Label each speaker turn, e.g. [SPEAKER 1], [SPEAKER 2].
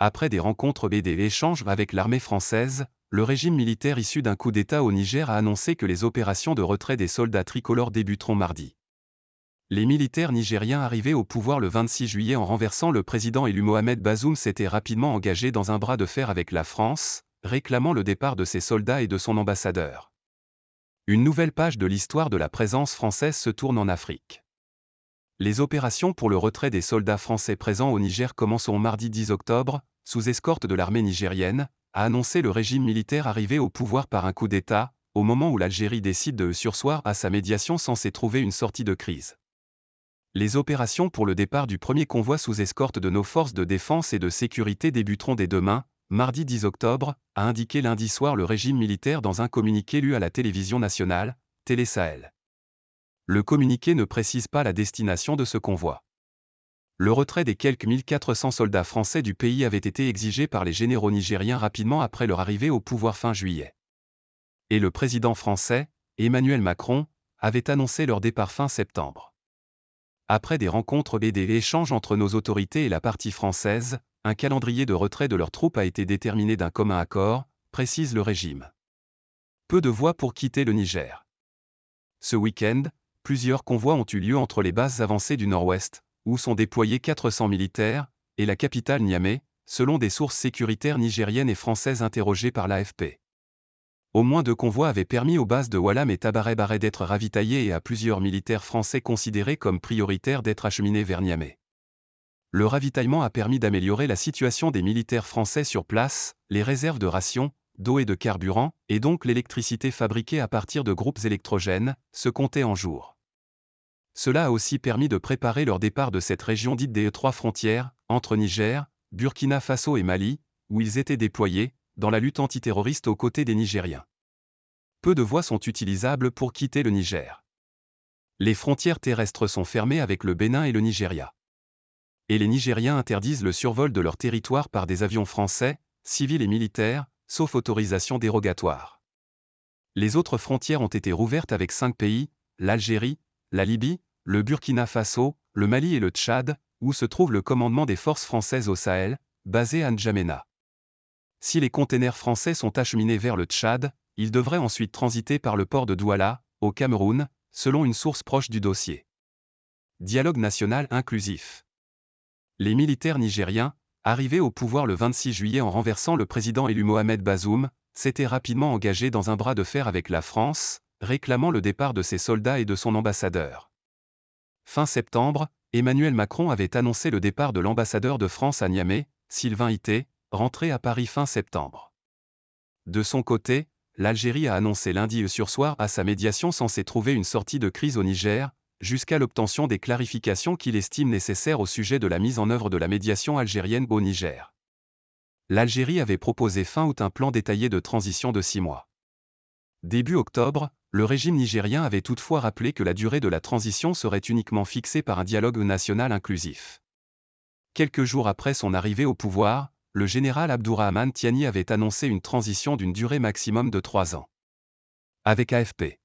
[SPEAKER 1] Après des rencontres et des échanges avec l'armée française, le régime militaire issu d'un coup d'État au Niger a annoncé que les opérations de retrait des soldats tricolores débuteront mardi. Les militaires nigériens arrivés au pouvoir le 26 juillet en renversant le président élu Mohamed Bazoum s'étaient rapidement engagés dans un bras de fer avec la France, réclamant le départ de ses soldats et de son ambassadeur. Une nouvelle page de l'histoire de la présence française se tourne en Afrique. Les opérations pour le retrait des soldats français présents au Niger commenceront mardi 10 octobre, sous escorte de l'armée nigérienne, a annoncé le régime militaire arrivé au pouvoir par un coup d'État, au moment où l'Algérie décide de surseoir à sa médiation censée trouver une sortie de crise. Les opérations pour le départ du premier convoi sous escorte de nos forces de défense et de sécurité débuteront dès demain, mardi 10 octobre, a indiqué lundi soir le régime militaire dans un communiqué lu à la télévision nationale, Télé Sahel. Le communiqué ne précise pas la destination de ce convoi. Le retrait des quelques 1400 soldats français du pays avait été exigé par les généraux nigériens rapidement après leur arrivée au pouvoir fin juillet. Et le président français, Emmanuel Macron, avait annoncé leur départ fin septembre. Après des rencontres et des échanges entre nos autorités et la partie française, un calendrier de retrait de leurs troupes a été déterminé d'un commun accord, précise le régime. Peu de voies pour quitter le Niger. Ce week-end, plusieurs convois ont eu lieu entre les bases avancées du Nord-Ouest, où sont déployés 400 militaires, et la capitale Niamey, selon des sources sécuritaires nigériennes et françaises interrogées par l'AFP. Au moins 2 convois avaient permis aux bases de Walam et Tabaré-Baré d'être ravitaillés et à plusieurs militaires français considérés comme prioritaires d'être acheminés vers Niamey. Le ravitaillement a permis d'améliorer la situation des militaires français sur place, les réserves de rations, d'eau et de carburant, et donc l'électricité fabriquée à partir de groupes électrogènes, se comptait en jours. Cela a aussi permis de préparer leur départ de cette région dite des 3 frontières, entre Niger, Burkina Faso et Mali, où ils étaient déployés, dans la lutte antiterroriste aux côtés des Nigériens. Peu de voies sont utilisables pour quitter le Niger. Les frontières terrestres sont fermées avec le Bénin et le Nigeria. Et les Nigériens interdisent le survol de leur territoire par des avions français, civils et militaires, sauf autorisation dérogatoire. Les autres frontières ont été rouvertes avec 5 pays, l'Algérie, la Libye, le Burkina Faso, le Mali et le Tchad, où se trouve le commandement des forces françaises au Sahel, basé à N'Djamena. Si les containers français sont acheminés vers le Tchad, ils devraient ensuite transiter par le port de Douala, au Cameroun, selon une source proche du dossier. Dialogue national inclusif. Les militaires nigériens, arrivés au pouvoir le 26 juillet en renversant le président élu Mohamed Bazoum, s'étaient rapidement engagés dans un bras de fer avec la France, réclamant le départ de ses soldats et de son ambassadeur. Fin septembre, Emmanuel Macron avait annoncé le départ de l'ambassadeur de France à Niamey, Sylvain Ité, rentré à Paris fin septembre. De son côté, l'Algérie a annoncé lundi sursoir à sa médiation censée trouver une sortie de crise au Niger, jusqu'à l'obtention des clarifications qu'il estime nécessaires au sujet de la mise en œuvre de la médiation algérienne au Niger. L'Algérie avait proposé fin août un plan détaillé de transition de 6 mois. Début octobre, le régime nigérien avait toutefois rappelé que la durée de la transition serait uniquement fixée par un dialogue national inclusif. Quelques jours après son arrivée au pouvoir, le général Abdourahmane Tiani avait annoncé une transition d'une durée maximum de 3 ans. Avec AFP.